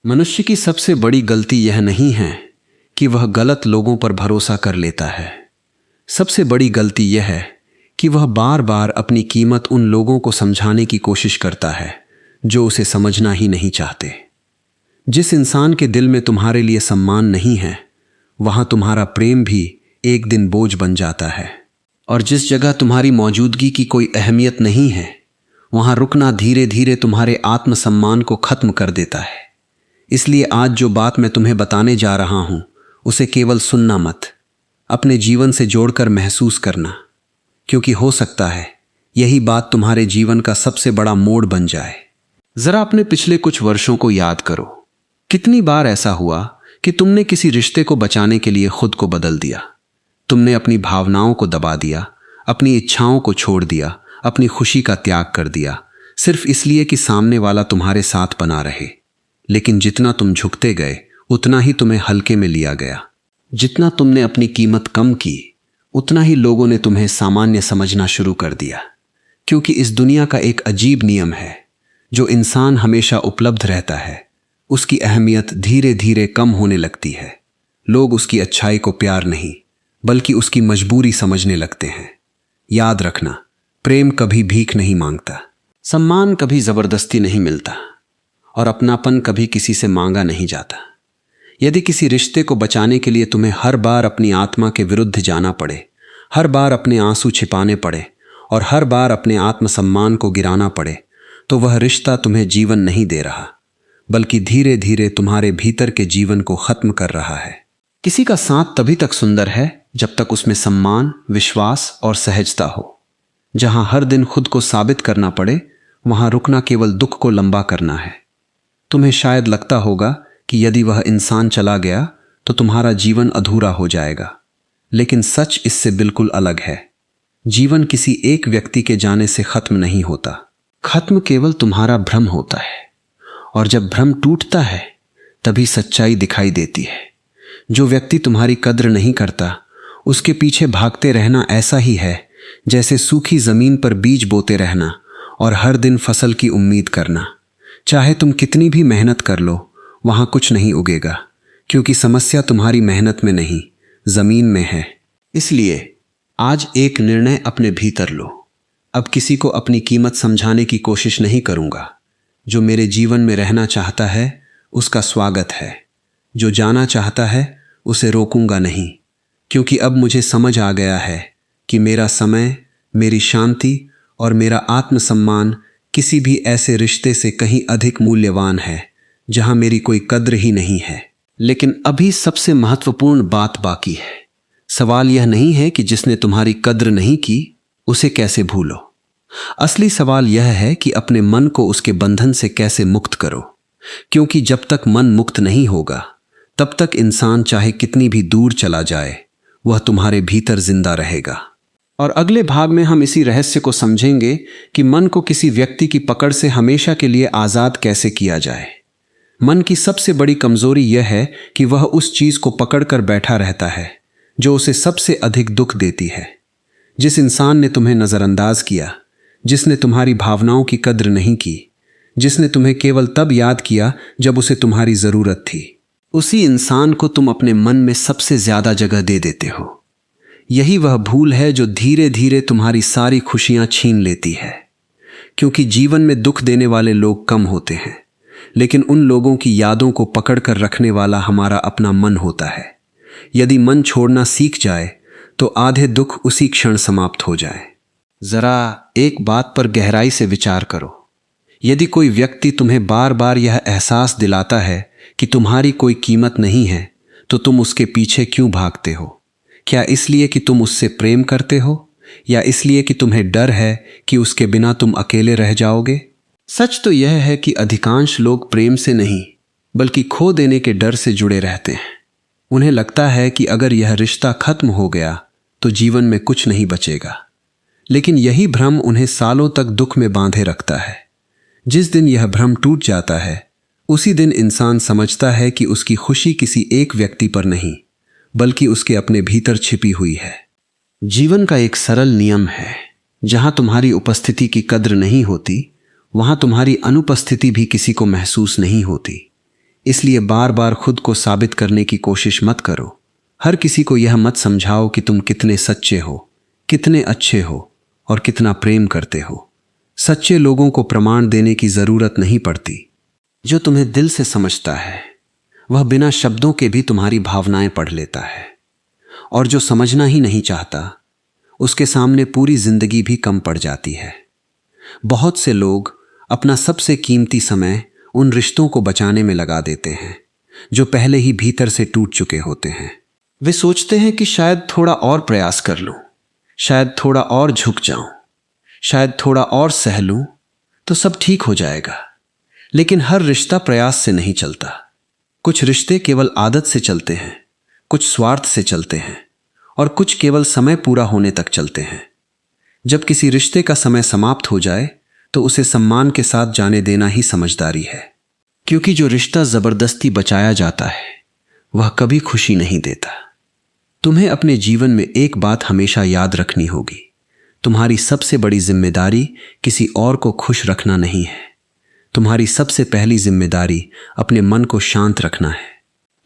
मनुष्य की सबसे बड़ी गलती यह नहीं है कि वह गलत लोगों पर भरोसा कर लेता है। सबसे बड़ी गलती यह है कि वह बार बार अपनी कीमत उन लोगों को समझाने की कोशिश करता है जो उसे समझना ही नहीं चाहते। जिस इंसान के दिल में तुम्हारे लिए सम्मान नहीं है, वहां तुम्हारा प्रेम भी एक दिन बोझ बन जाता है। और जिस जगह तुम्हारी मौजूदगी की कोई अहमियत नहीं है, वहां रुकना धीरे धीरे तुम्हारे आत्मसम्मान को खत्म कर देता है। इसलिए आज जो बात मैं तुम्हें बताने जा रहा हूं, उसे केवल सुनना मत, अपने जीवन से जोड़कर महसूस करना, क्योंकि हो सकता है यही बात तुम्हारे जीवन का सबसे बड़ा मोड़ बन जाए। जरा अपने पिछले कुछ वर्षों को याद करो। कितनी बार ऐसा हुआ कि तुमने किसी रिश्ते को बचाने के लिए खुद को बदल दिया। तुमने अपनी भावनाओं को दबा दिया, अपनी इच्छाओं को छोड़ दिया, अपनी खुशी का त्याग कर दिया, सिर्फ इसलिए कि सामने वाला तुम्हारे साथ बना रहे। लेकिन जितना तुम झुकते गए, उतना ही तुम्हें हल्के में लिया गया। जितना तुमने अपनी कीमत कम की, उतना ही लोगों ने तुम्हें सामान्य समझना शुरू कर दिया। क्योंकि इस दुनिया का एक अजीब नियम है, जो इंसान हमेशा उपलब्ध रहता है, उसकी अहमियत धीरे धीरे कम होने लगती है। लोग उसकी अच्छाई को प्यार नहीं, बल्कि उसकी मजबूरी समझने लगते हैं। याद रखना, प्रेम कभी भीख नहीं मांगता, सम्मान कभी जबरदस्ती नहीं मिलता, और अपनापन कभी किसी से मांगा नहीं जाता। यदि किसी रिश्ते को बचाने के लिए तुम्हें हर बार अपनी आत्मा के विरुद्ध जाना पड़े, हर बार अपने आंसू छिपाने पड़े और हर बार अपने आत्मसम्मान को गिराना पड़े, तो वह रिश्ता तुम्हें जीवन नहीं दे रहा, बल्कि धीरे धीरे तुम्हारे भीतर के जीवन को खत्म कर रहा है। किसी का साथ तभी तक सुंदर है जब तक उसमें सम्मान, विश्वास और सहजता हो। जहां हर दिन खुद को साबित करना पड़े, वहां रुकना केवल दुख को लंबा करना है। तुम्हें शायद लगता होगा कि यदि वह इंसान चला गया तो तुम्हारा जीवन अधूरा हो जाएगा, लेकिन सच इससे बिल्कुल अलग है। जीवन किसी एक व्यक्ति के जाने से खत्म नहीं होता। खत्म केवल तुम्हारा भ्रम होता है, और जब भ्रम टूटता है तभी सच्चाई दिखाई देती है। जो व्यक्ति तुम्हारी कद्र नहीं करता, उसके पीछे भागते रहना ऐसा ही है जैसे सूखी जमीन पर बीज बोते रहना और हर दिन फसल की उम्मीद करना। चाहे तुम कितनी भी मेहनत कर लो, वहां कुछ नहीं उगेगा, क्योंकि समस्या तुम्हारी मेहनत में नहीं, जमीन में है। इसलिए आज एक निर्णय अपने भीतर लो। अब किसी को अपनी कीमत समझाने की कोशिश नहीं करूंगा। जो मेरे जीवन में रहना चाहता है, उसका स्वागत है। जो जाना चाहता है, उसे रोकूंगा नहीं, क्योंकि अब मुझे समझ आ गया है कि मेरा समय, मेरी शांति और मेरा आत्मसम्मान किसी भी ऐसे रिश्ते से कहीं अधिक मूल्यवान है जहां मेरी कोई कद्र ही नहीं है। लेकिन अभी सबसे महत्वपूर्ण बात बाकी है। सवाल यह नहीं है कि जिसने तुम्हारी कद्र नहीं की, उसे कैसे भूलो। असली सवाल यह है कि अपने मन को उसके बंधन से कैसे मुक्त करो, क्योंकि जब तक मन मुक्त नहीं होगा, तब तक इंसान चाहे कितनी भी दूर चला जाए, वह तुम्हारे भीतर जिंदा रहेगा। और अगले भाग में हम इसी रहस्य को समझेंगे कि मन को किसी व्यक्ति की पकड़ से हमेशा के लिए आज़ाद कैसे किया जाए। मन की सबसे बड़ी कमजोरी यह है कि वह उस चीज को पकड़कर बैठा रहता है जो उसे सबसे अधिक दुख देती है। जिस इंसान ने तुम्हें नज़रअंदाज किया, जिसने तुम्हारी भावनाओं की कद्र नहीं की, जिसने तुम्हें केवल तब याद किया जब उसे तुम्हारी ज़रूरत थी, उसी इंसान को तुम अपने मन में सबसे ज़्यादा जगह दे देते हो। यही वह भूल है जो धीरे धीरे तुम्हारी सारी खुशियां छीन लेती है। क्योंकि जीवन में दुख देने वाले लोग कम होते हैं, लेकिन उन लोगों की यादों को पकड़ कर रखने वाला हमारा अपना मन होता है। यदि मन छोड़ना सीख जाए तो आधे दुख उसी क्षण समाप्त हो जाए। जरा एक बात पर गहराई से विचार करो। यदि कोई व्यक्ति तुम्हें बार बार यह एहसास दिलाता है कि तुम्हारी कोई कीमत नहीं है, तो तुम उसके पीछे क्यों भागते हो? क्या इसलिए कि तुम उससे प्रेम करते हो, या इसलिए कि तुम्हें डर है कि उसके बिना तुम अकेले रह जाओगे? सच तो यह है कि अधिकांश लोग प्रेम से नहीं, बल्कि खो देने के डर से जुड़े रहते हैं। उन्हें लगता है कि अगर यह रिश्ता खत्म हो गया तो जीवन में कुछ नहीं बचेगा। लेकिन यही भ्रम उन्हें सालों तक दुख में बांधे रखता है। जिस दिन यह भ्रम टूट जाता है, उसी दिन इंसान समझता है कि उसकी खुशी किसी एक व्यक्ति पर नहीं, बल्कि उसके अपने भीतर छिपी हुई है। जीवन का एक सरल नियम है, जहां तुम्हारी उपस्थिति की कद्र नहीं होती, वहां तुम्हारी अनुपस्थिति भी किसी को महसूस नहीं होती। इसलिए बार बार खुद को साबित करने की कोशिश मत करो। हर किसी को यह मत समझाओ कि तुम कितने सच्चे हो, कितने अच्छे हो और कितना प्रेम करते हो। सच्चे लोगों को प्रमाण देने की जरूरत नहीं पड़ती। जो तुम्हें दिल से समझता है वह बिना शब्दों के भी तुम्हारी भावनाएं पढ़ लेता है, और जो समझना ही नहीं चाहता उसके सामने पूरी जिंदगी भी कम पड़ जाती है। बहुत से लोग अपना सबसे कीमती समय उन रिश्तों को बचाने में लगा देते हैं जो पहले ही भीतर से टूट चुके होते हैं। वे सोचते हैं कि शायद थोड़ा और प्रयास कर लूं, शायद थोड़ा और झुक जाऊं, शायद थोड़ा और सह लूं तो सब ठीक हो जाएगा। लेकिन हर रिश्ता प्रयास से नहीं चलता। कुछ रिश्ते केवल आदत से चलते हैं, कुछ स्वार्थ से चलते हैं और कुछ केवल समय पूरा होने तक चलते हैं। जब किसी रिश्ते का समय समाप्त हो जाए तो उसे सम्मान के साथ जाने देना ही समझदारी है, क्योंकि जो रिश्ता जबरदस्ती बचाया जाता है वह कभी खुशी नहीं देता। तुम्हें अपने जीवन में एक बात हमेशा याद रखनी होगी, तुम्हारी सबसे बड़ी जिम्मेदारी किसी और को खुश रखना नहीं है। तुम्हारी सबसे पहली जिम्मेदारी अपने मन को शांत रखना है।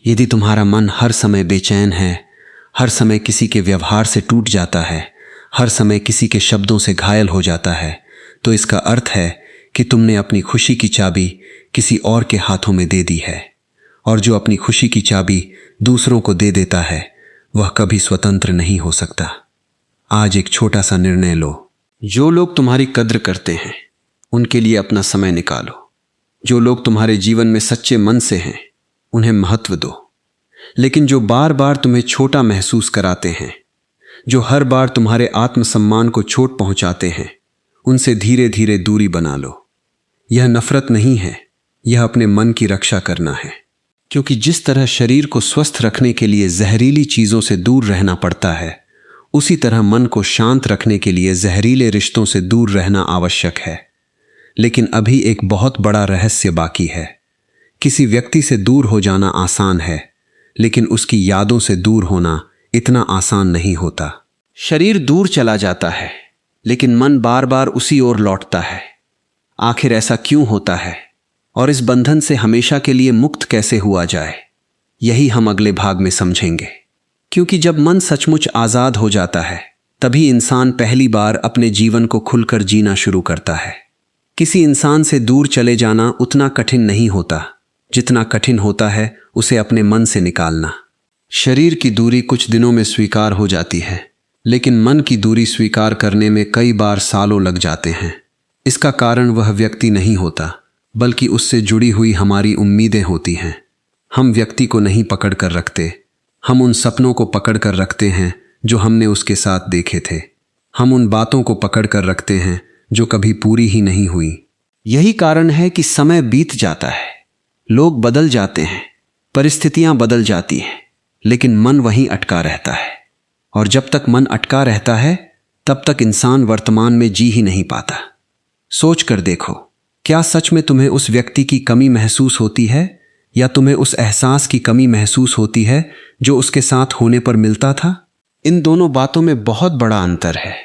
यदि तुम्हारा मन हर समय बेचैन है, हर समय किसी के व्यवहार से टूट जाता है, हर समय किसी के शब्दों से घायल हो जाता है, तो इसका अर्थ है कि तुमने अपनी खुशी की चाबी किसी और के हाथों में दे दी है। और जो अपनी खुशी की चाबी दूसरों को दे देता है वह कभी स्वतंत्र नहीं हो सकता। आज एक छोटा सा निर्णय लो। जो लोग तुम्हारी कद्र करते हैं उनके लिए अपना समय निकालो। जो लोग तुम्हारे जीवन में सच्चे मन से हैं उन्हें महत्व दो। लेकिन जो बार बार तुम्हें छोटा महसूस कराते हैं, जो हर बार तुम्हारे आत्मसम्मान को चोट पहुंचाते हैं, उनसे धीरे धीरे दूरी बना लो। यह नफरत नहीं है, यह अपने मन की रक्षा करना है। क्योंकि जिस तरह शरीर को स्वस्थ रखने के लिए जहरीली चीज़ों से दूर रहना पड़ता है, उसी तरह मन को शांत रखने के लिए जहरीले रिश्तों से दूर रहना आवश्यक है। लेकिन अभी एक बहुत बड़ा रहस्य बाकी है। किसी व्यक्ति से दूर हो जाना आसान है, लेकिन उसकी यादों से दूर होना इतना आसान नहीं होता। शरीर दूर चला जाता है, लेकिन मन बार बार उसी ओर लौटता है। आखिर ऐसा क्यों होता है और इस बंधन से हमेशा के लिए मुक्त कैसे हुआ जाए, यही हम अगले भाग में समझेंगे। क्योंकि जब मन सचमुच आज़ाद हो जाता है तभी इंसान पहली बार अपने जीवन को खुलकर जीना शुरू करता है। किसी इंसान से दूर चले जाना उतना कठिन नहीं होता जितना कठिन होता है उसे अपने मन से निकालना। शरीर की दूरी कुछ दिनों में स्वीकार हो जाती है, लेकिन मन की दूरी स्वीकार करने में कई बार सालों लग जाते हैं। इसका कारण वह व्यक्ति नहीं होता, बल्कि उससे जुड़ी हुई हमारी उम्मीदें होती हैं। हम व्यक्ति को नहीं पकड़ कर रखते, हम उन सपनों को पकड़ कर रखते हैं जो हमने उसके साथ देखे थे। हम उन बातों को पकड़ कर रखते हैं जो कभी पूरी ही नहीं हुई। यही कारण है कि समय बीत जाता है, लोग बदल जाते हैं, परिस्थितियां बदल जाती हैं, लेकिन मन वहीं अटका रहता है। और जब तक मन अटका रहता है तब तक इंसान वर्तमान में जी ही नहीं पाता। सोच कर देखो, क्या सच में तुम्हें उस व्यक्ति की कमी महसूस होती है, या तुम्हें उस एहसास की कमी महसूस होती है जो उसके साथ होने पर मिलता था? इन दोनों बातों में बहुत बड़ा अंतर है।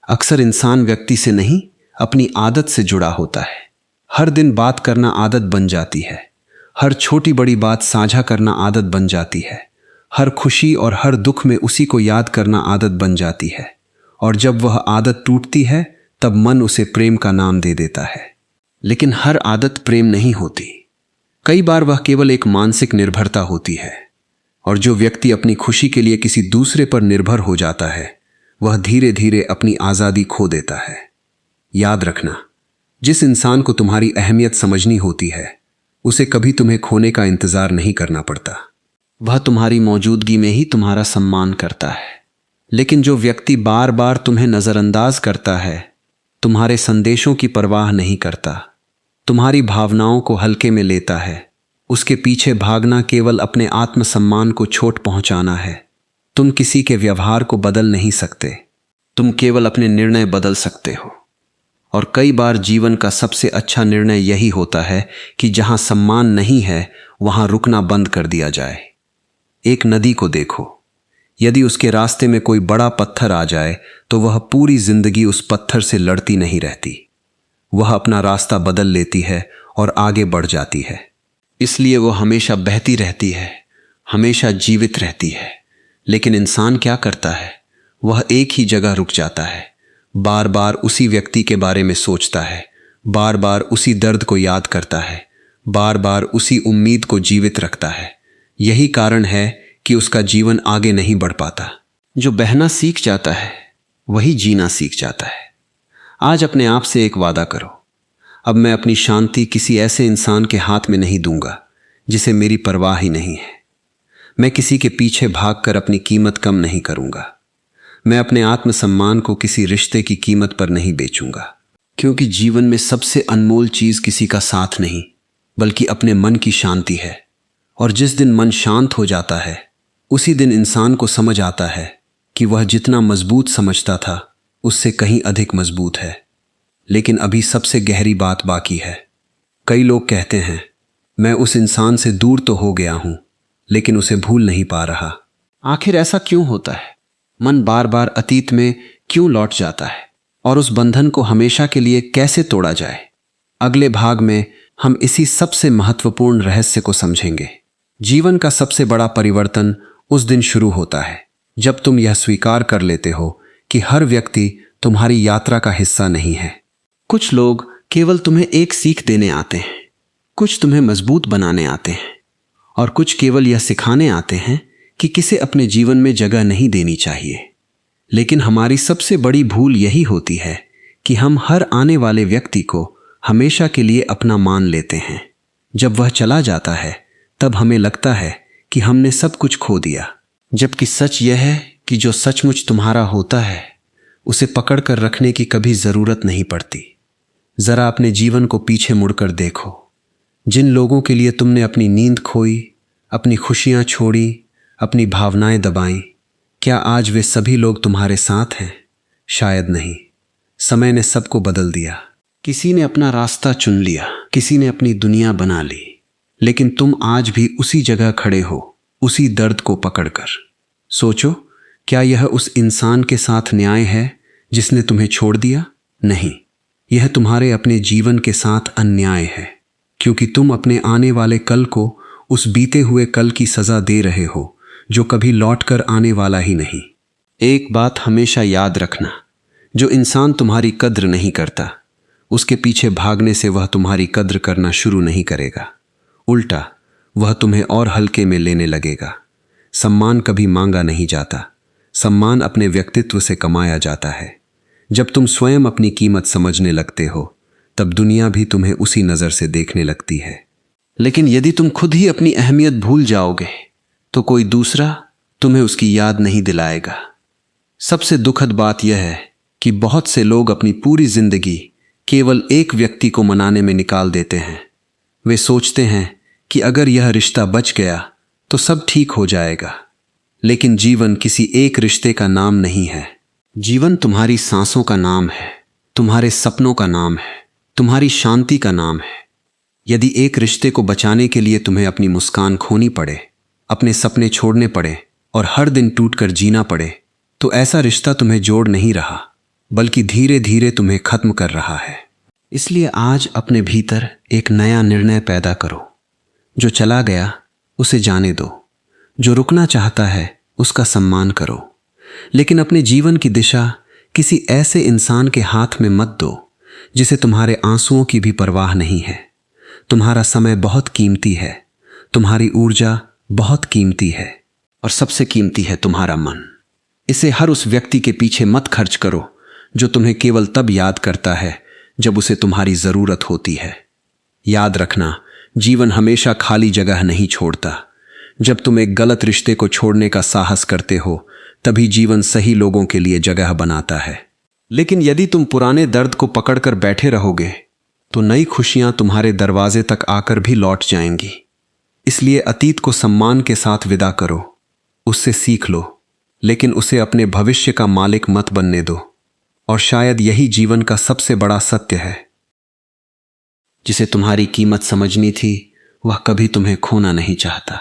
अक्सर इंसान व्यक्ति से नहीं, अपनी आदत से जुड़ा होता है। हर दिन बात करना आदत बन जाती है, हर छोटी बड़ी बात साझा करना आदत बन जाती है, हर खुशी और हर दुख में उसी को याद करना आदत बन जाती है। और जब वह आदत टूटती है तब मन उसे प्रेम का नाम दे देता है। लेकिन हर आदत प्रेम नहीं होती, कई बार वह केवल एक मानसिक निर्भरता होती है। और जो व्यक्ति अपनी खुशी के लिए किसी दूसरे पर निर्भर हो जाता है वह धीरे धीरे अपनी आज़ादी खो देता है। याद रखना, जिस इंसान को तुम्हारी अहमियत समझनी होती है उसे कभी तुम्हें खोने का इंतजार नहीं करना पड़ता। वह तुम्हारी मौजूदगी में ही तुम्हारा सम्मान करता है। लेकिन जो व्यक्ति बार बार तुम्हें नज़रअंदाज करता है, तुम्हारे संदेशों की परवाह नहीं करता, तुम्हारी भावनाओं को हल्के में लेता है, उसके पीछे भागना केवल अपने आत्मसम्मान को चोट पहुंचाना है। तुम किसी के व्यवहार को बदल नहीं सकते, तुम केवल अपने निर्णय बदल सकते हो। और कई बार जीवन का सबसे अच्छा निर्णय यही होता है कि जहां सम्मान नहीं है वहां रुकना बंद कर दिया जाए। एक नदी को देखो, यदि उसके रास्ते में कोई बड़ा पत्थर आ जाए तो वह पूरी जिंदगी उस पत्थर से लड़ती नहीं रहती, वह अपना रास्ता बदल लेती है और आगे बढ़ जाती है। इसलिए वो हमेशा बहती रहती है, हमेशा जीवित रहती है। लेकिन इंसान क्या करता है? वह एक ही जगह रुक जाता है, बार बार उसी व्यक्ति के बारे में सोचता है, बार बार उसी दर्द को याद करता है, बार बार उसी उम्मीद को जीवित रखता है। यही कारण है कि उसका जीवन आगे नहीं बढ़ पाता। जो बहना सीख जाता है वही जीना सीख जाता है। आज अपने आप से एक वादा करो, अब मैं अपनी शांति किसी ऐसे इंसान के हाथ में नहीं दूंगा जिसे मेरी परवाह ही नहीं है। मैं किसी के पीछे भागकर अपनी कीमत कम नहीं करूंगा। मैं अपने आत्मसम्मान को किसी रिश्ते की कीमत पर नहीं बेचूंगा, क्योंकि जीवन में सबसे अनमोल चीज किसी का साथ नहीं बल्कि अपने मन की शांति है। और जिस दिन मन शांत हो जाता है उसी दिन इंसान को समझ आता है कि वह जितना मजबूत समझता था उससे कहीं अधिक मजबूत है। लेकिन अभी सबसे गहरी बात बाकी है। कई लोग कहते हैं मैं उस इंसान से दूर तो हो गया हूं लेकिन उसे भूल नहीं पा रहा। आखिर ऐसा क्यों होता है? मन बार बार अतीत में क्यों लौट जाता है? और उस बंधन को हमेशा के लिए कैसे तोड़ा जाए? अगले भाग में हम इसी सबसे महत्वपूर्ण रहस्य को समझेंगे। जीवन का सबसे बड़ा परिवर्तन उस दिन शुरू होता है जब तुम यह स्वीकार कर लेते हो कि हर व्यक्ति तुम्हारी यात्रा का हिस्सा नहीं है। कुछ लोग केवल तुम्हें एक सीख देने आते हैं, कुछ तुम्हें मजबूत बनाने आते हैं, और कुछ केवल यह सिखाने आते हैं कि किसे अपने जीवन में जगह नहीं देनी चाहिए। लेकिन हमारी सबसे बड़ी भूल यही होती है कि हम हर आने वाले व्यक्ति को हमेशा के लिए अपना मान लेते हैं। जब वह चला जाता है तब हमें लगता है कि हमने सब कुछ खो दिया, जबकि सच यह है कि जो सचमुच तुम्हारा होता है उसे पकड़ कर रखने की कभी जरूरत नहीं पड़ती। जरा अपने जीवन को पीछे मुड़कर देखो। जिन लोगों के लिए तुमने अपनी नींद खोई, अपनी खुशियां छोड़ी, अपनी भावनाएं दबाई, क्या आज वे सभी लोग तुम्हारे साथ हैं? शायद नहीं। समय ने सबको बदल दिया। किसी ने अपना रास्ता चुन लिया, किसी ने अपनी दुनिया बना ली, लेकिन तुम आज भी उसी जगह खड़े हो, उसी दर्द को पकड़कर। सोचो, क्या यह उस इंसान के साथ न्याय है जिसने तुम्हें छोड़ दिया? नहीं, यह तुम्हारे अपने जीवन के साथ अन्याय है, क्योंकि तुम अपने आने वाले कल को उस बीते हुए कल की सजा दे रहे हो जो कभी लौट कर आने वाला ही नहीं। एक बात हमेशा याद रखना, जो इंसान तुम्हारी कद्र नहीं करता उसके पीछे भागने से वह तुम्हारी कद्र करना शुरू नहीं करेगा। उल्टा वह तुम्हें और हल्के में लेने लगेगा। सम्मान कभी मांगा नहीं जाता, सम्मान अपने व्यक्तित्व से कमाया जाता है। जब तुम स्वयं अपनी कीमत समझने लगते हो तब दुनिया भी तुम्हें उसी नज़र से देखने लगती है। लेकिन यदि तुम खुद ही अपनी अहमियत भूल जाओगे तो कोई दूसरा तुम्हें उसकी याद नहीं दिलाएगा। सबसे दुखद बात यह है कि बहुत से लोग अपनी पूरी जिंदगी केवल एक व्यक्ति को मनाने में निकाल देते हैं। वे सोचते हैं कि अगर यह रिश्ता बच गया तो सब ठीक हो जाएगा। लेकिन जीवन किसी एक रिश्ते का नाम नहीं है। जीवन तुम्हारी सांसों का नाम है, तुम्हारे सपनों का नाम है, तुम्हारी शांति का नाम है। यदि एक रिश्ते को बचाने के लिए तुम्हें अपनी मुस्कान खोनी पड़े, अपने सपने छोड़ने पड़े और हर दिन टूटकर जीना पड़े, तो ऐसा रिश्ता तुम्हें जोड़ नहीं रहा बल्कि धीरे धीरे तुम्हें खत्म कर रहा है। इसलिए आज अपने भीतर एक नया निर्णय पैदा करो। जो चला गया उसे जाने दो, जो रुकना चाहता है उसका सम्मान करो, लेकिन अपने जीवन की दिशा किसी ऐसे इंसान के हाथ में मत दो जिसे तुम्हारे आंसुओं की भी परवाह नहीं है। तुम्हारा समय बहुत कीमती है, तुम्हारी ऊर्जा बहुत कीमती है, और सबसे कीमती है तुम्हारा मन। इसे हर उस व्यक्ति के पीछे मत खर्च करो जो तुम्हें केवल तब याद करता है जब उसे तुम्हारी जरूरत होती है। याद रखना, जीवन हमेशा खाली जगह नहीं छोड़ता। जब तुम एक गलत रिश्ते को छोड़ने का साहस करते हो तभी जीवन सही लोगों के लिए जगह बनाता है। लेकिन यदि तुम पुराने दर्द को पकड़कर बैठे रहोगे तो नई खुशियां तुम्हारे दरवाजे तक आकर भी लौट जाएंगी। इसलिए अतीत को सम्मान के साथ विदा करो, उससे सीख लो, लेकिन उसे अपने भविष्य का मालिक मत बनने दो। और शायद यही जीवन का सबसे बड़ा सत्य है। जिसे तुम्हारी कीमत समझनी थी वह कभी तुम्हें खोना नहीं चाहता,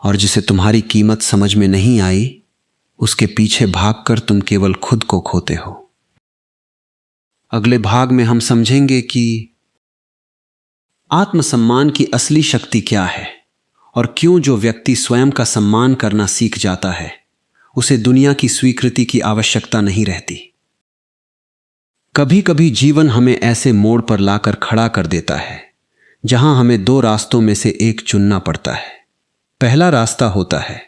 और जिसे तुम्हारी कीमत समझ में नहीं आई उसके पीछे भागकर तुम केवल खुद को खोते हो। अगले भाग में हम समझेंगे कि आत्मसम्मान की असली शक्ति क्या है और क्यों जो व्यक्ति स्वयं का सम्मान करना सीख जाता है उसे दुनिया की स्वीकृति की आवश्यकता नहीं रहती। कभी कभी जीवन हमें ऐसे मोड़ पर लाकर खड़ा कर देता है जहां हमें दो रास्तों में से एक चुनना पड़ता है। पहला रास्ता होता है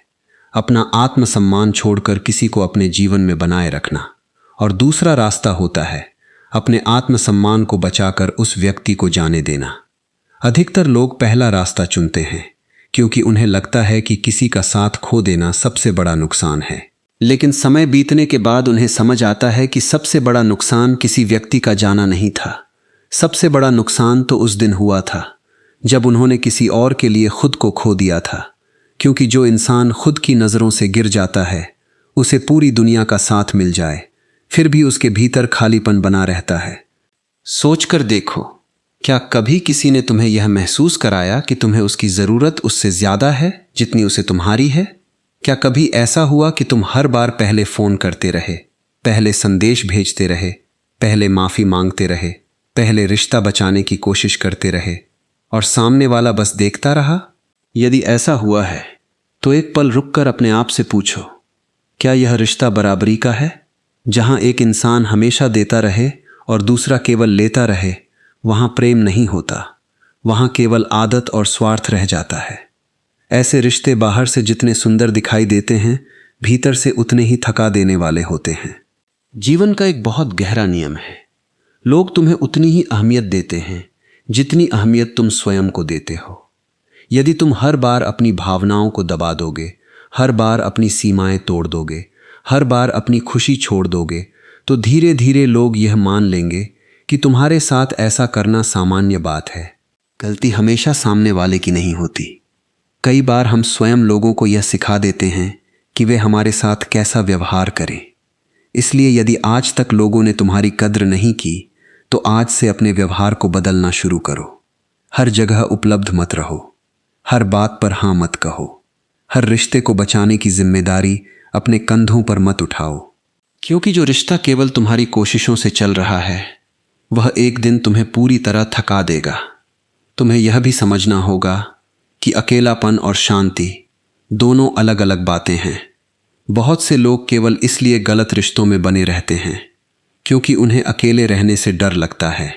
अपना आत्मसम्मान छोड़कर किसी को अपने जीवन में बनाए रखना, और दूसरा रास्ता होता है अपने आत्मसम्मान को बचाकर उस व्यक्ति को जाने देना। अधिकतर लोग पहला रास्ता चुनते हैं क्योंकि उन्हें लगता है कि किसी का साथ खो देना सबसे बड़ा नुकसान है। लेकिन समय बीतने के बाद उन्हें समझ आता है कि सबसे बड़ा नुकसान किसी व्यक्ति का जाना नहीं था। सबसे बड़ा नुकसान तो उस दिन हुआ था जब उन्होंने किसी और के लिए खुद को खो दिया था। क्योंकि जो इंसान खुद की नज़रों से गिर जाता है उसे पूरी दुनिया का साथ मिल जाए फिर भी उसके भीतर खालीपन बना रहता है। सोचकर देखो, क्या कभी किसी ने तुम्हें यह महसूस कराया कि तुम्हें उसकी ज़रूरत उससे ज़्यादा है जितनी उसे तुम्हारी है? क्या कभी ऐसा हुआ कि तुम हर बार पहले फ़ोन करते रहे, पहले संदेश भेजते रहे, पहले माफ़ी मांगते रहे, पहले रिश्ता बचाने की कोशिश करते रहे और सामने वाला बस देखता रहा? यदि ऐसा हुआ है तो एक पल रुककर अपने आप से पूछो, क्या यह रिश्ता बराबरी का है? जहां एक इंसान हमेशा देता रहे और दूसरा केवल लेता रहे, वहां प्रेम नहीं होता, वहां केवल आदत और स्वार्थ रह जाता है। ऐसे रिश्ते बाहर से जितने सुंदर दिखाई देते हैं, भीतर से उतने ही थका देने वाले होते हैं। जीवन का एक बहुत गहरा नियम है, लोग तुम्हें उतनी ही अहमियत देते हैं जितनी अहमियत तुम स्वयं को देते हो। यदि तुम हर बार अपनी भावनाओं को दबा दोगे, हर बार अपनी सीमाएं तोड़ दोगे, हर बार अपनी खुशी छोड़ दोगे, तो धीरे धीरे लोग यह मान लेंगे कि तुम्हारे साथ ऐसा करना सामान्य बात है। गलती हमेशा सामने वाले की नहीं होती। कई बार हम स्वयं लोगों को यह सिखा देते हैं कि वे हमारे साथ कैसा व्यवहार करें। इसलिए यदि आज तक लोगों ने तुम्हारी कद्र नहीं की तो आज से अपने व्यवहार को बदलना शुरू करो। हर जगह उपलब्ध मत रहो, हर बात पर हाँ मत कहो, हर रिश्ते को बचाने की जिम्मेदारी अपने कंधों पर मत उठाओ। क्योंकि जो रिश्ता केवल तुम्हारी कोशिशों से चल रहा है वह एक दिन तुम्हें पूरी तरह थका देगा। तुम्हें यह भी समझना होगा कि अकेलापन और शांति दोनों अलग अलग बातें हैं। बहुत से लोग केवल इसलिए गलत रिश्तों में बने रहते हैं क्योंकि उन्हें अकेले रहने से डर लगता है,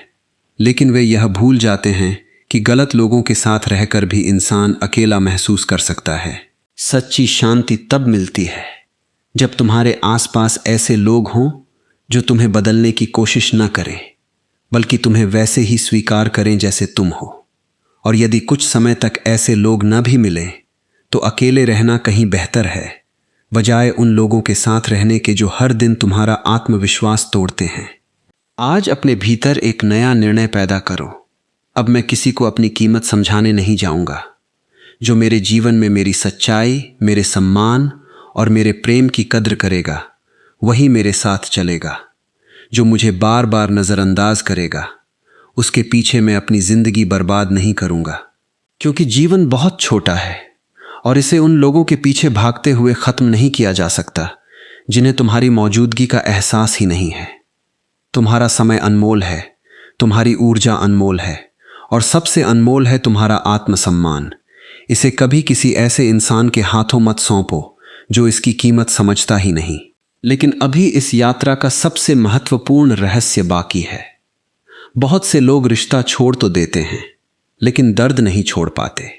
लेकिन वे यह भूल जाते हैं कि गलत लोगों के साथ रहकर भी इंसान अकेला महसूस कर सकता है। सच्ची शांति तब मिलती है जब तुम्हारे आसपास ऐसे लोग हों जो तुम्हें बदलने की कोशिश न करें, बल्कि तुम्हें वैसे ही स्वीकार करें जैसे तुम हो। और यदि कुछ समय तक ऐसे लोग न भी मिलें तो अकेले रहना कहीं बेहतर है, बजाय उन लोगों के साथ रहने के जो हर दिन तुम्हारा आत्मविश्वास तोड़ते हैं। आज अपने भीतर एक नया निर्णय पैदा करो। अब मैं किसी को अपनी कीमत समझाने नहीं जाऊंगा। जो मेरे जीवन में मेरी सच्चाई, मेरे सम्मान और मेरे प्रेम की कद्र करेगा वही मेरे साथ चलेगा। जो मुझे बार बार नज़रअंदाज करेगा उसके पीछे मैं अपनी जिंदगी बर्बाद नहीं करूंगा। क्योंकि जीवन बहुत छोटा है और इसे उन लोगों के पीछे भागते हुए ख़त्म नहीं किया जा सकता जिन्हें तुम्हारी मौजूदगी का एहसास ही नहीं है। तुम्हारा समय अनमोल है, तुम्हारी ऊर्जा अनमोल है और सबसे अनमोल है तुम्हारा आत्मसम्मान। इसे कभी किसी ऐसे इंसान के हाथों मत सौंपो जो इसकी कीमत समझता ही नहीं। लेकिन अभी इस यात्रा का सबसे महत्वपूर्ण रहस्य बाकी है। बहुत से लोग रिश्ता छोड़ तो देते हैं लेकिन दर्द नहीं छोड़ पाते।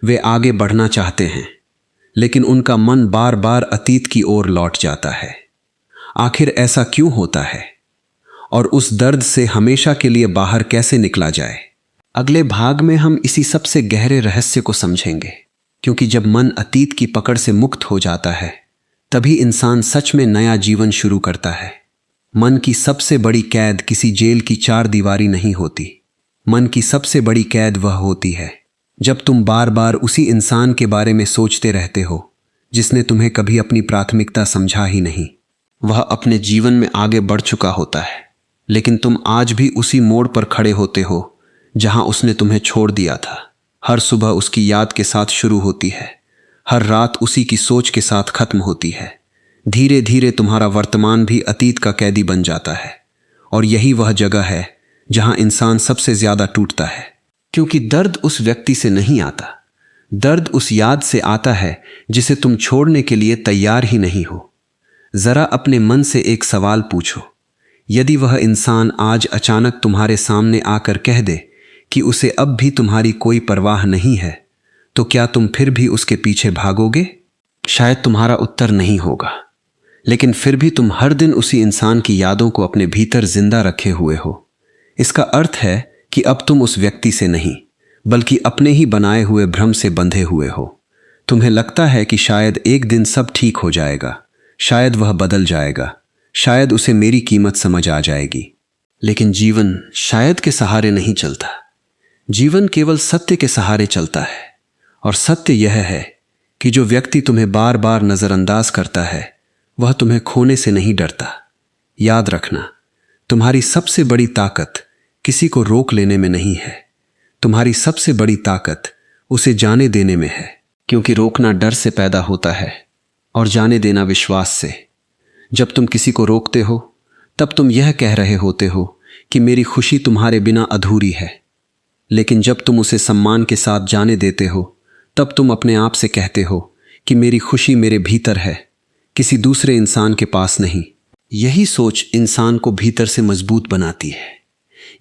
वे आगे बढ़ना चाहते हैं लेकिन उनका मन बार बार अतीत की ओर लौट जाता है। आखिर ऐसा क्यों होता है और उस दर्द से हमेशा के लिए बाहर कैसे निकला जाए? अगले भाग में हम इसी सबसे गहरे रहस्य को समझेंगे। क्योंकि जब मन अतीत की पकड़ से मुक्त हो जाता है तभी इंसान सच में नया जीवन शुरू करता है। मन की सबसे बड़ी कैद किसी जेल की चार दीवारी नहीं होती। मन की सबसे बड़ी कैद वह होती है जब तुम बार बार उसी इंसान के बारे में सोचते रहते हो जिसने तुम्हें कभी अपनी प्राथमिकता समझा ही नहीं। वह अपने जीवन में आगे बढ़ चुका होता है लेकिन तुम आज भी उसी मोड़ पर खड़े होते हो जहां उसने तुम्हें छोड़ दिया था। हर सुबह उसकी याद के साथ शुरू होती है, हर रात उसी की सोच के साथ खत्म होती है। धीरे धीरे तुम्हारा वर्तमान भी अतीत का कैदी बन जाता है और यही वह जगह है जहां इंसान सबसे ज्यादा टूटता है। क्योंकि दर्द उस व्यक्ति से नहीं आता, दर्द उस याद से आता है जिसे तुम छोड़ने के लिए तैयार ही नहीं हो। जरा अपने मन से एक सवाल पूछो, यदि वह इंसान आज अचानक तुम्हारे सामने आकर कह दे कि उसे अब भी तुम्हारी कोई परवाह नहीं है, तो क्या तुम फिर भी उसके पीछे भागोगे? शायद तुम्हारा उत्तर नहीं होगा, लेकिन फिर भी तुम हर दिन उसी इंसान की यादों को अपने भीतर जिंदा रखे हुए हो। इसका अर्थ है कि अब तुम उस व्यक्ति से नहीं, बल्कि अपने ही बनाए हुए भ्रम से बंधे हुए हो। तुम्हें लगता है कि शायद एक दिन सब ठीक हो जाएगा, शायद वह बदल जाएगा, शायद उसे मेरी कीमत समझ आ जाएगी। लेकिन जीवन शायद के सहारे नहीं चलता, जीवन केवल सत्य के सहारे चलता है। और सत्य यह है कि जो व्यक्ति तुम्हें बार बार नजरअंदाज करता है वह तुम्हें खोने से नहीं डरता। याद रखना, तुम्हारी सबसे बड़ी ताकत किसी को रोक लेने में नहीं है, तुम्हारी सबसे बड़ी ताकत उसे जाने देने में है। क्योंकि रोकना डर से पैदा होता है और जाने देना विश्वास से। जब तुम किसी को रोकते हो तब तुम यह कह रहे होते हो कि मेरी खुशी तुम्हारे बिना अधूरी है, लेकिन जब तुम उसे सम्मान के साथ जाने देते हो तब तुम अपने आप से कहते हो कि मेरी खुशी मेरे भीतर है, किसी दूसरे इंसान के पास नहीं। यही सोच इंसान को भीतर से मजबूत बनाती है,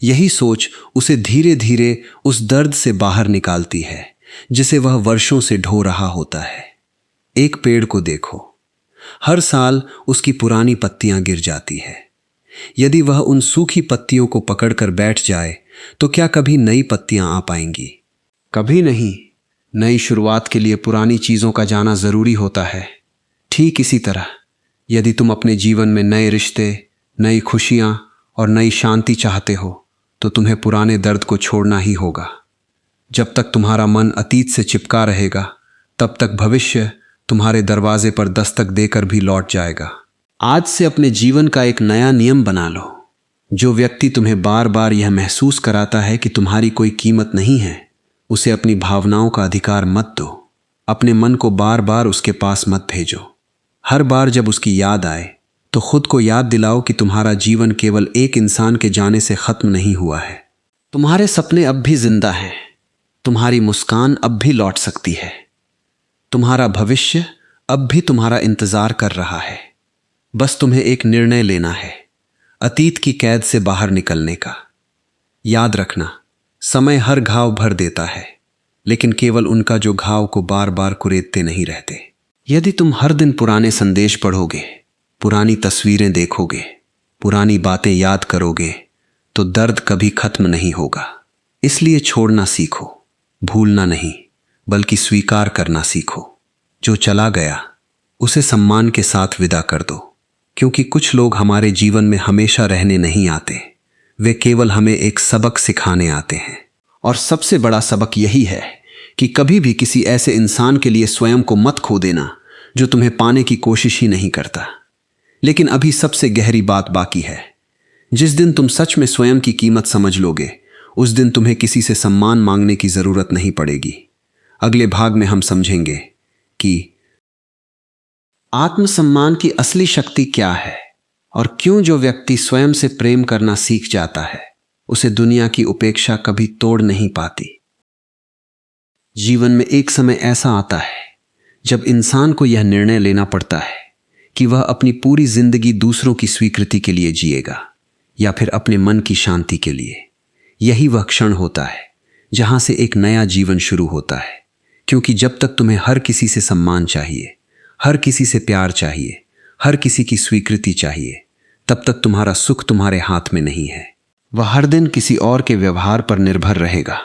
यही सोच उसे धीरे धीरे उस दर्द से बाहर निकालती है जिसे वह वर्षों से ढो रहा होता है। एक पेड़ को देखो, हर साल उसकी पुरानी पत्तियां गिर जाती है। यदि वह उन सूखी पत्तियों को पकड़कर बैठ जाए तो क्या कभी नई पत्तियां आ पाएंगी? कभी नहीं। नई शुरुआत के लिए पुरानी चीजों का जाना जरूरी होता है। ठीक इसी तरह यदि तुम अपने जीवन में नए रिश्ते, नई खुशियां और नई शांति चाहते हो तो तुम्हें पुराने दर्द को छोड़ना ही होगा। जब तक तुम्हारा मन अतीत से चिपका रहेगा तब तक भविष्य तुम्हारे दरवाजे पर दस्तक देकर भी लौट जाएगा। आज से अपने जीवन का एक नया नियम बना लो। जो व्यक्ति तुम्हें बार बार यह महसूस कराता है कि तुम्हारी कोई कीमत नहीं है, उसे अपनी भावनाओं का अधिकार मत दो। अपने मन को बार बार उसके पास मत भेजो। हर बार जब उसकी याद आए तो खुद को याद दिलाओ कि तुम्हारा जीवन केवल एक इंसान के जाने से खत्म नहीं हुआ है। तुम्हारे सपने अब भी जिंदा हैं, तुम्हारी मुस्कान अब भी लौट सकती है, तुम्हारा भविष्य अब भी तुम्हारा इंतजार कर रहा है। बस तुम्हें एक निर्णय लेना है, अतीत की कैद से बाहर निकलने का। याद रखना, समय हर घाव भर देता है, लेकिन केवल उनका जो घाव को बार बार कुरेदते नहीं रहते। यदि तुम हर दिन पुराने संदेश पढ़ोगे, पुरानी तस्वीरें देखोगे, पुरानी बातें याद करोगे, तो दर्द कभी खत्म नहीं होगा। इसलिए छोड़ना सीखो, भूलना नहीं बल्कि स्वीकार करना सीखो। जो चला गया उसे सम्मान के साथ विदा कर दो, क्योंकि कुछ लोग हमारे जीवन में हमेशा रहने नहीं आते, वे केवल हमें एक सबक सिखाने आते हैं। और सबसे बड़ा सबक यही है कि कभी भी किसी ऐसे इंसान के लिए स्वयं को मत खो देना जो तुम्हें पाने की कोशिश ही नहीं करता। लेकिन अभी सबसे गहरी बात बाकी है। जिस दिन तुम सच में स्वयं की कीमत समझ लोगे, उस दिन तुम्हें किसी से सम्मान मांगने की जरूरत नहीं पड़ेगी। अगले भाग में हम समझेंगे कि आत्मसम्मान की असली शक्ति क्या है और क्यों जो व्यक्ति स्वयं से प्रेम करना सीख जाता है उसे दुनिया की उपेक्षा कभी तोड़ नहीं पाती। जीवन में एक समय ऐसा आता है जब इंसान को यह निर्णय लेना पड़ता है कि वह अपनी पूरी जिंदगी दूसरों की स्वीकृति के लिए जिएगा या फिर अपने मन की शांति के लिए। यही वह क्षण होता है जहां से एक नया जीवन शुरू होता है। क्योंकि जब तक तुम्हें हर किसी से सम्मान चाहिए, हर किसी से प्यार चाहिए, हर किसी की स्वीकृति चाहिए, तब तक तुम्हारा सुख तुम्हारे हाथ में नहीं है। वह हर दिन किसी और के व्यवहार पर निर्भर रहेगा।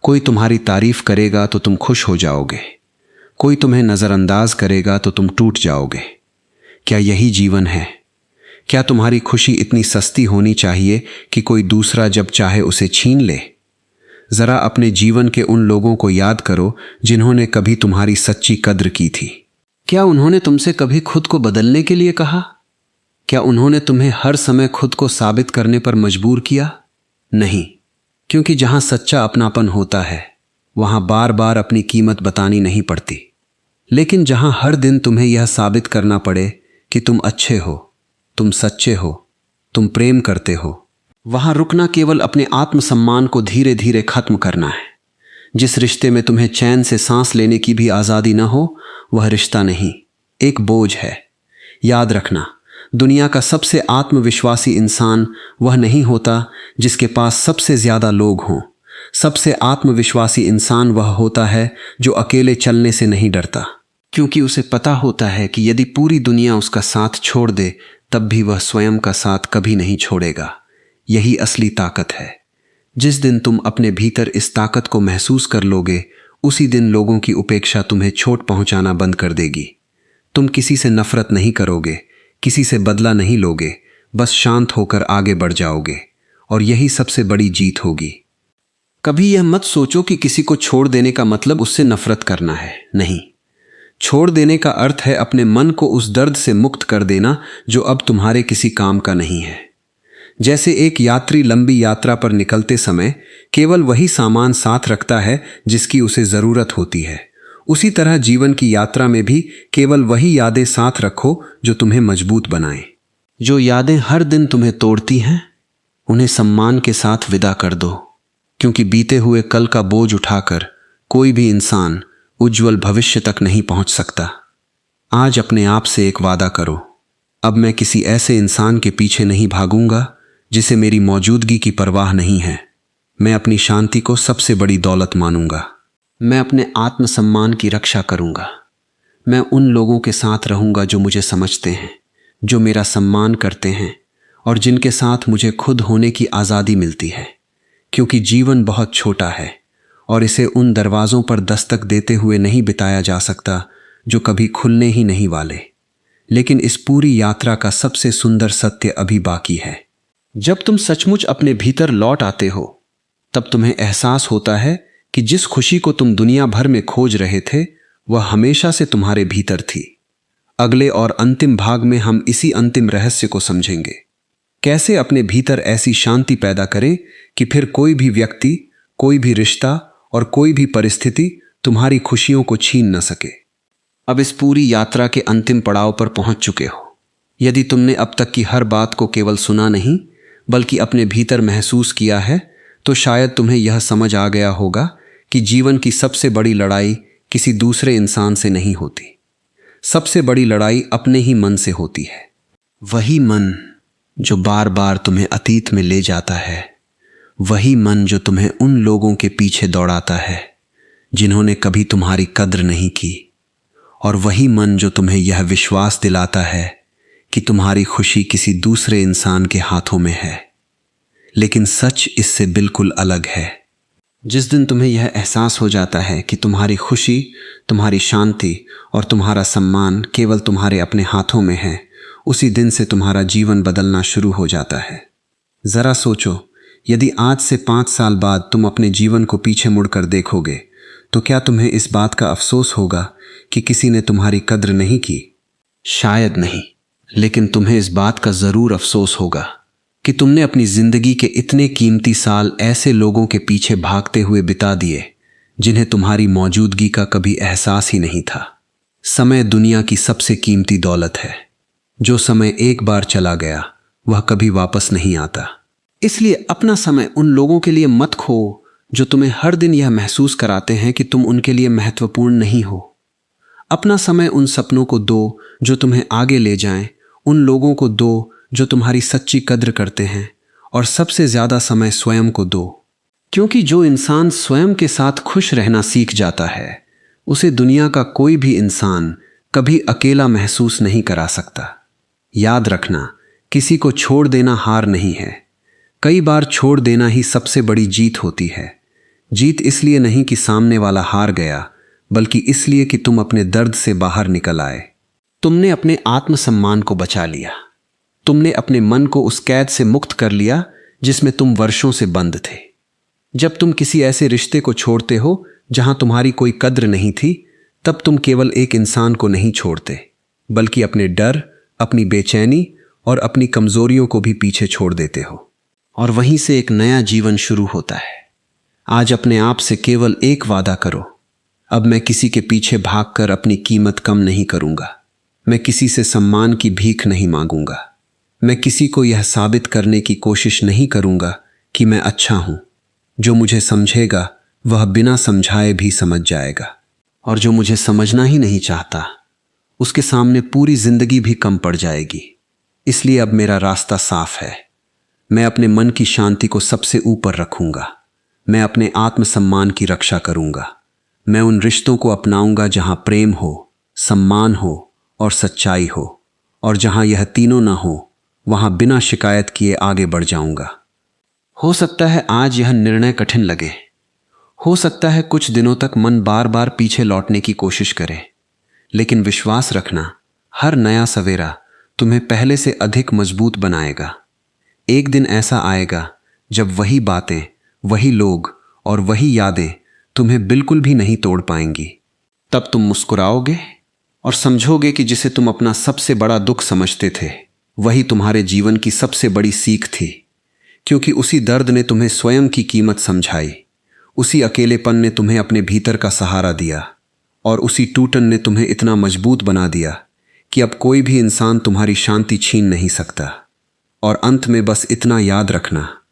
कोई तुम्हारी तारीफ करेगा तो तुम खुश हो जाओगे, कोई तुम्हें नजरअंदाज करेगा तो तुम टूट जाओगे। क्या यही जीवन है? क्या तुम्हारी खुशी इतनी सस्ती होनी चाहिए कि कोई दूसरा जब चाहे उसे छीन ले? जरा अपने जीवन के उन लोगों को याद करो जिन्होंने कभी तुम्हारी सच्ची कद्र की थी। क्या उन्होंने तुमसे कभी खुद को बदलने के लिए कहा? क्या उन्होंने तुम्हें हर समय खुद को साबित करने पर मजबूर किया? नहीं, क्योंकि जहां सच्चा अपनापन होता है वहां बार बार अपनी कीमत बतानी नहीं पड़ती। लेकिन जहां हर दिन तुम्हें यह साबित करना पड़े कि तुम अच्छे हो, तुम सच्चे हो, तुम प्रेम करते हो, वहां रुकना केवल अपने आत्मसम्मान को धीरे धीरे खत्म करना है। जिस रिश्ते में तुम्हें चैन से सांस लेने की भी आज़ादी न हो, वह रिश्ता नहीं, एक बोझ है। याद रखना, दुनिया का सबसे आत्मविश्वासी इंसान वह नहीं होता जिसके पास सबसे ज़्यादा लोग हों। सबसे आत्मविश्वासी इंसान वह होता है जो अकेले चलने से नहीं डरता, क्योंकि उसे पता होता है कि यदि पूरी दुनिया उसका साथ छोड़ दे तब भी वह स्वयं का साथ कभी नहीं छोड़ेगा। यही असली ताकत है। जिस दिन तुम अपने भीतर इस ताकत को महसूस कर लोगे, उसी दिन लोगों की उपेक्षा तुम्हें चोट पहुंचाना बंद कर देगी। तुम किसी से नफरत नहीं करोगे, किसी से बदला नहीं लोगे, बस शांत होकर आगे बढ़ जाओगे, और यही सबसे बड़ी जीत होगी। कभी यह मत सोचो कि किसी को छोड़ देने का मतलब उससे नफरत करना है। नहीं, छोड़ देने का अर्थ है अपने मन को उस दर्द से मुक्त कर देना जो अब तुम्हारे किसी काम का नहीं है। जैसे एक यात्री लंबी यात्रा पर निकलते समय केवल वही सामान साथ रखता है जिसकी उसे ज़रूरत होती है, उसी तरह जीवन की यात्रा में भी केवल वही यादें साथ रखो जो तुम्हें मजबूत बनाएं। जो यादें हर दिन तुम्हें तोड़ती हैं, उन्हें सम्मान के साथ विदा कर दो, क्योंकि बीते हुए कल का बोझ उठाकर कोई भी इंसान उज्जवल भविष्य तक नहीं पहुंच सकता। आज अपने आप से एक वादा करो, अब मैं किसी ऐसे इंसान के पीछे नहीं भागूंगा जिसे मेरी मौजूदगी की परवाह नहीं है। मैं अपनी शांति को सबसे बड़ी दौलत मानूंगा। मैं अपने आत्मसम्मान की रक्षा करूंगा। मैं उन लोगों के साथ रहूंगा जो मुझे समझते हैं, जो मेरा सम्मान करते हैं और जिनके साथ मुझे खुद होने की आज़ादी मिलती है। क्योंकि जीवन बहुत छोटा है और इसे उन दरवाज़ों पर दस्तक देते हुए नहीं बिताया जा सकता जो कभी खुलने ही नहीं वाले। लेकिन इस पूरी यात्रा का सबसे सुंदर सत्य अभी बाकी है। जब तुम सचमुच अपने भीतर लौट आते हो, तब तुम्हें एहसास होता है कि जिस खुशी को तुम दुनिया भर में खोज रहे थे, वह हमेशा से तुम्हारे भीतर थी। अगले और अंतिम भाग में हम इसी अंतिम रहस्य को समझेंगे। कैसे अपने भीतर ऐसी शांति पैदा करें कि फिर कोई भी व्यक्ति, कोई भी रिश्ता और कोई भी परिस्थिति तुम्हारी खुशियों को छीन न सके। अब इस पूरी यात्रा के अंतिम पड़ाव पर पहुंच चुके हो। यदि तुमने अब तक की हर बात को केवल सुना नहीं बल्कि अपने भीतर महसूस किया है, तो शायद तुम्हें यह समझ आ गया होगा कि जीवन की सबसे बड़ी लड़ाई किसी दूसरे इंसान से नहीं होती। सबसे बड़ी लड़ाई अपने ही मन से होती है। वही मन जो बार बार तुम्हें अतीत में ले जाता है, वही मन जो तुम्हें उन लोगों के पीछे दौड़ाता है जिन्होंने कभी तुम्हारी कद्र नहीं की, और वही मन जो तुम्हें यह विश्वास दिलाता है कि तुम्हारी खुशी किसी दूसरे इंसान के हाथों में है। लेकिन सच इससे बिल्कुल अलग है। जिस दिन तुम्हें यह एहसास हो जाता है कि तुम्हारी खुशी, तुम्हारी शांति और तुम्हारा सम्मान केवल तुम्हारे अपने हाथों में है, उसी दिन से तुम्हारा जीवन बदलना शुरू हो जाता है। ज़रा सोचो, यदि आज से 5 साल बाद तुम अपने जीवन को पीछे मुड़कर देखोगे, तो क्या तुम्हें इस बात का अफसोस होगा कि किसी ने तुम्हारी कद्र नहीं की? शायद नहीं, लेकिन तुम्हें इस बात का ज़रूर अफसोस होगा कि तुमने अपनी ज़िंदगी के इतने कीमती साल ऐसे लोगों के पीछे भागते हुए बिता दिए जिन्हें तुम्हारी मौजूदगी का कभी एहसास ही नहीं था। समय दुनिया की सबसे कीमती दौलत है। जो समय एक बार चला गया वह कभी वापस नहीं आता। इसलिए अपना समय उन लोगों के लिए मत खो जो तुम्हें हर दिन यह महसूस कराते हैं कि तुम उनके लिए महत्वपूर्ण नहीं हो। अपना समय उन सपनों को दो जो तुम्हें आगे ले जाएं, उन लोगों को दो जो तुम्हारी सच्ची कद्र करते हैं, और सबसे ज़्यादा समय स्वयं को दो। क्योंकि जो इंसान स्वयं के साथ खुश रहना सीख जाता है, उसे दुनिया का कोई भी इंसान कभी अकेला महसूस नहीं करा सकता। याद रखना, किसी को छोड़ देना हार नहीं है। कई बार छोड़ देना ही सबसे बड़ी जीत होती है। जीत इसलिए नहीं कि सामने वाला हार गया, बल्कि इसलिए कि तुम अपने दर्द से बाहर निकल आए। तुमने अपने आत्मसम्मान को बचा लिया। तुमने अपने मन को उस कैद से मुक्त कर लिया जिसमें तुम वर्षों से बंद थे। जब तुम किसी ऐसे रिश्ते को छोड़ते हो जहां तुम्हारी कोई कद्र नहीं थी, तब तुम केवल एक इंसान को नहीं छोड़ते, बल्कि अपने डर, अपनी बेचैनी और अपनी कमजोरियों को भी पीछे छोड़ देते हो। और वहीं से एक नया जीवन शुरू होता है। आज अपने आप से केवल एक वादा करो, अब मैं किसी के पीछे भागकर अपनी कीमत कम नहीं करूंगा। मैं किसी से सम्मान की भीख नहीं मांगूंगा। मैं किसी को यह साबित करने की कोशिश नहीं करूंगा कि मैं अच्छा हूं। जो मुझे समझेगा वह बिना समझाए भी समझ जाएगा, और जो मुझे समझना ही नहीं चाहता उसके सामने पूरी जिंदगी भी कम पड़ जाएगी। इसलिए अब मेरा रास्ता साफ है। मैं अपने मन की शांति को सबसे ऊपर रखूंगा। मैं अपने आत्मसम्मान की रक्षा करूंगा। मैं उन रिश्तों को अपनाऊंगा जहां प्रेम हो, सम्मान हो और सच्चाई हो, और जहां यह तीनों ना हो वहां बिना शिकायत किए आगे बढ़ जाऊंगा। हो सकता है आज यह निर्णय कठिन लगे, हो सकता है कुछ दिनों तक मन बार बार पीछे लौटने की कोशिश करे, लेकिन विश्वास रखना, हर नया सवेरा तुम्हें पहले से अधिक मजबूत बनाएगा। एक दिन ऐसा आएगा जब वही बातें, वही लोग और वही यादें तुम्हें बिल्कुल भी नहीं तोड़ पाएंगी। तब तुम मुस्कुराओगे और समझोगे कि जिसे तुम अपना सबसे बड़ा दुख समझते थे वही तुम्हारे जीवन की सबसे बड़ी सीख थी, क्योंकि उसी दर्द ने तुम्हें स्वयं की कीमत समझाई, उसी अकेलेपन ने तुम्हें अपने भीतर का सहारा दिया, और उसी टूटन ने तुम्हें इतना मजबूत बना दिया कि अब कोई भी इंसान तुम्हारी शांति छीन नहीं सकता। और अंत में बस इतना याद रखना,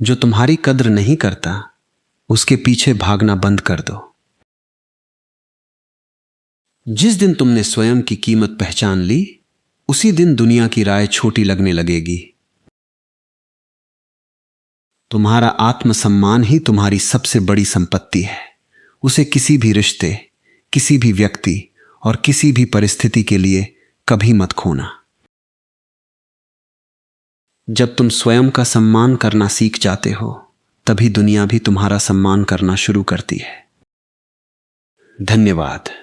जो तुम्हारी कद्र नहीं करता उसके पीछे भागना बंद कर दो। जिस दिन तुमने स्वयं की कीमत पहचान ली, उसी दिन दुनिया की राय छोटी लगने लगेगी। तुम्हारा आत्मसम्मान ही तुम्हारी सबसे बड़ी संपत्ति है। उसे किसी भी रिश्ते, किसी भी व्यक्ति और किसी भी परिस्थिति के लिए कभी मत खोना। जब तुम स्वयं का सम्मान करना सीख जाते हो, तभी दुनिया भी तुम्हारा सम्मान करना शुरू करती है। धन्यवाद।